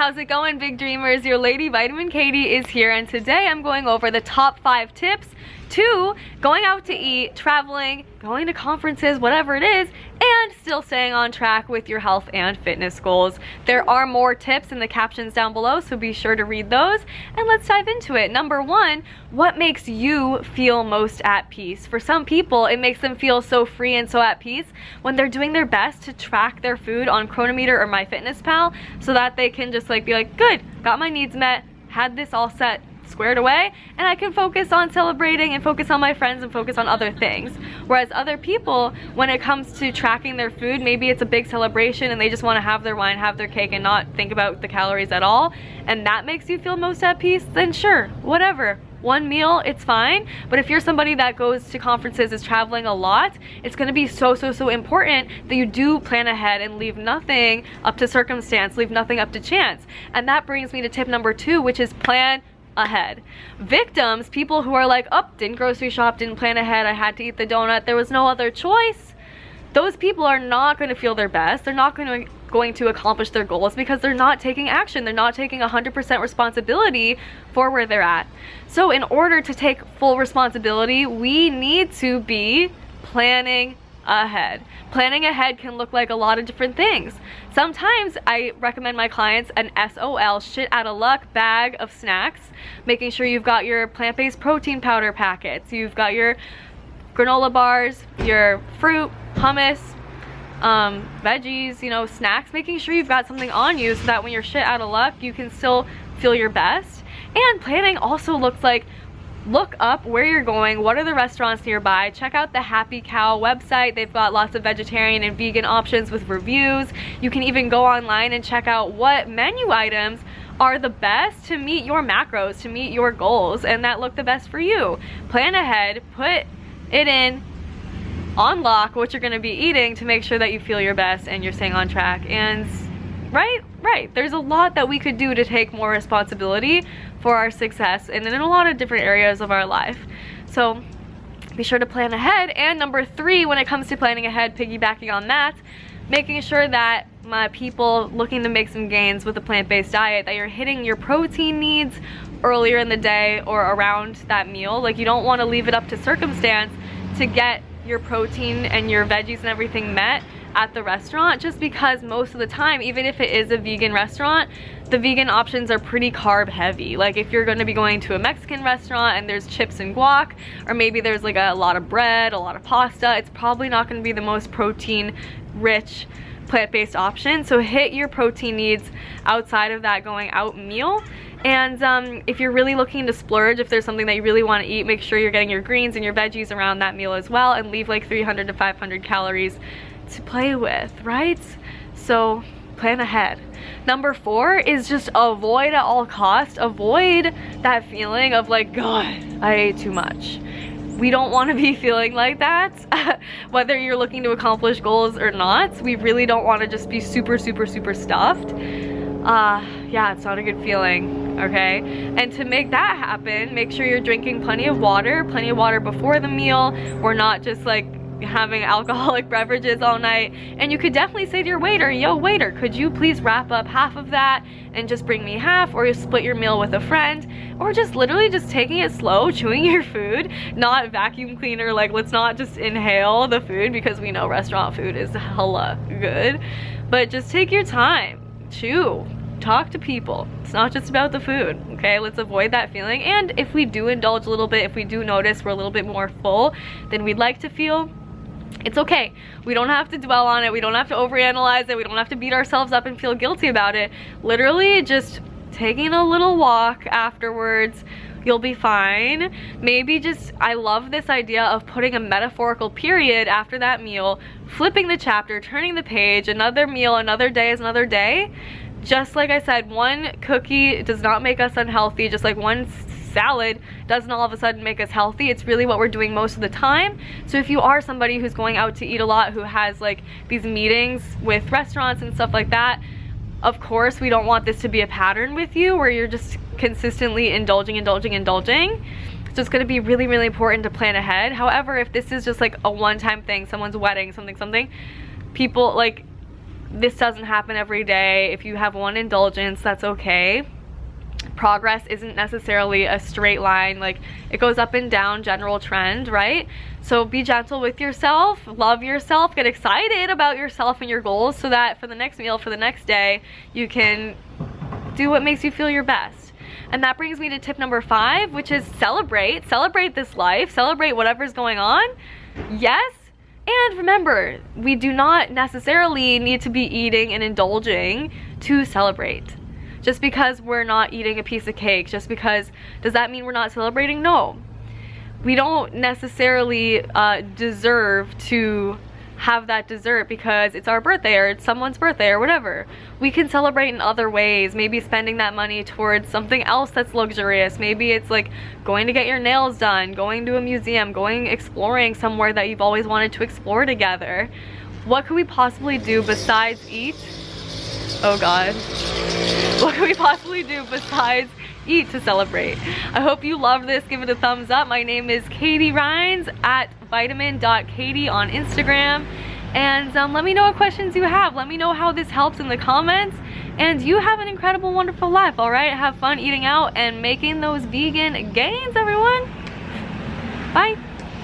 how's it going, big dreamers? Your lady Vitamin Katie is here, and today I'm going over the top 5 tips to going out to eat, traveling, going to conferences, whatever it is, and still staying on track with your health and fitness goals. There are more tips in the captions down below, so be sure to read those, and let's dive into it. Number 1, what makes you feel most at peace? For some people, it makes them feel so free and so at peace when they're doing their best to track their food on Chronometer or MyFitnessPal so that they can just be like, good, got my needs met, had this all set, squared away, and I can focus on celebrating and focus on my friends and focus on other things. Whereas other people, when it comes to tracking their food, maybe it's a big celebration and they just want to have their wine, have their cake, and not think about the calories at all, and that makes you feel most at peace, then sure, whatever. One meal, it's fine. But if you're somebody that goes to conferences, is traveling a lot, it's going to be so important that you do plan ahead and leave nothing up to circumstance, leave nothing up to chance. And that brings me to tip number 2, which is plan ahead. Victims, people who are like, oh, didn't grocery shop, didn't plan ahead, I had to eat the donut, there was no other choice. Those people are not going to feel their best. They're not going to accomplish their goals because they're not taking action. They're not taking 100% responsibility for where they're at. So in order to take full responsibility, we need to be planning ahead. Planning ahead can look like a lot of different things. Sometimes I recommend my clients an SOL, shit out of luck bag of snacks, making sure you've got your plant-based protein powder packets, you've got your granola bars, your fruit, hummus, veggies, you know, snacks, making sure you've got something on you so that when you're shit out of luck, you can still feel your best. And planning also looks like, look up where you're going, what are the restaurants nearby, check out the Happy Cow website. They've got lots of vegetarian and vegan options with reviews. You can even go online and check out what menu items are the best to meet your macros, to meet your goals, and that look the best for you. Plan ahead, put it in on lock what you're going to be eating to make sure that you feel your best and you're staying on track. And right, there's a lot that we could do to take more responsibility for our success and in a lot of different areas of our life. So be sure to plan ahead. And number 3, when it comes to planning ahead, piggybacking on that, making sure that my people looking to make some gains with a plant-based diet, that you're hitting your protein needs earlier in the day or around that meal. Like, you don't want to leave it up to circumstance to get your protein and your veggies and everything met at the restaurant, just because most of the time, even if it is a vegan restaurant, the vegan options are pretty carb heavy. Like, if you're going to be going to a Mexican restaurant and there's chips and guac, or maybe there's like a lot of bread, a lot of pasta, it's probably not going to be the most protein rich plant-based option. So hit your protein needs outside of that going out meal. And if you're really looking to splurge, if there's something that you really want to eat, make sure you're getting your greens and your veggies around that meal as well, and leave like 300 to 500 calories to play with, right? So plan ahead. Number 4 is just avoid at all costs. Avoid that feeling of like, God, I ate too much. We don't want to be feeling like that. Whether you're looking to accomplish goals or not, we really don't want to just be super stuffed. Yeah, it's not a good feeling, okay? And to make that happen, make sure you're drinking plenty of water before the meal. We're not just like having alcoholic beverages all night. And you could definitely say to your waiter, yo waiter, could you please wrap up half of that and just bring me half, or you split your meal with a friend, or just literally just taking it slow, chewing your food, not vacuum cleaner. Like, let's not just inhale the food, because we know restaurant food is hella good, but just take your time, chew, talk to people. It's not just about the food, okay? Let's avoid that feeling. And if we do indulge a little bit, if we do notice we're a little bit more full than we'd like to feel, it's okay. We don't have to dwell on it. We don't have to overanalyze it. We don't have to beat ourselves up and feel guilty about it. Literally just taking a little walk afterwards, you'll be fine. Maybe just, I love this idea of putting a metaphorical period after that meal, flipping the chapter, turning the page, another meal, another day is another day. Just like I said, one cookie does not make us unhealthy, just like one salad doesn't all of a sudden make us healthy. It's really what we're doing most of the time. So if you are somebody who's going out to eat a lot, who has like these meetings with restaurants and stuff like that, of course we don't want this to be a pattern with you where you're just consistently indulging. So it's going to be really important to plan ahead. However, if this is just like a one-time thing, someone's wedding, something, people like, This doesn't happen every day. If you have one indulgence, that's okay. Progress isn't necessarily a straight line, like it goes up and down, general trend, right? So be gentle with yourself, love yourself, get excited about yourself and your goals so that for the next meal, for the next day, you can do what makes you feel your best. And that brings me to tip number 5, which is celebrate this life, celebrate whatever's going on. Yes. And remember, we do not necessarily need to be eating and indulging to celebrate. Just because we're not eating a piece of cake, just because, does that mean we're not celebrating? No. We don't necessarily deserve to have that dessert because it's our birthday or it's someone's birthday or whatever. We can celebrate in other ways, maybe spending that money towards something else that's luxurious. Maybe it's like going to get your nails done, going to a museum, going exploring somewhere that you've always wanted to explore together. What could we possibly do besides eat? Oh God. What could we possibly do besides eat to celebrate? I hope you love this. Give it a thumbs up. My name is Katie Rhines at vitamin.katie on Instagram. And let me know what questions you have. Let me know how this helps in the comments. And you have an incredible, wonderful life, all right? Have fun eating out and making those vegan gains, everyone. Bye.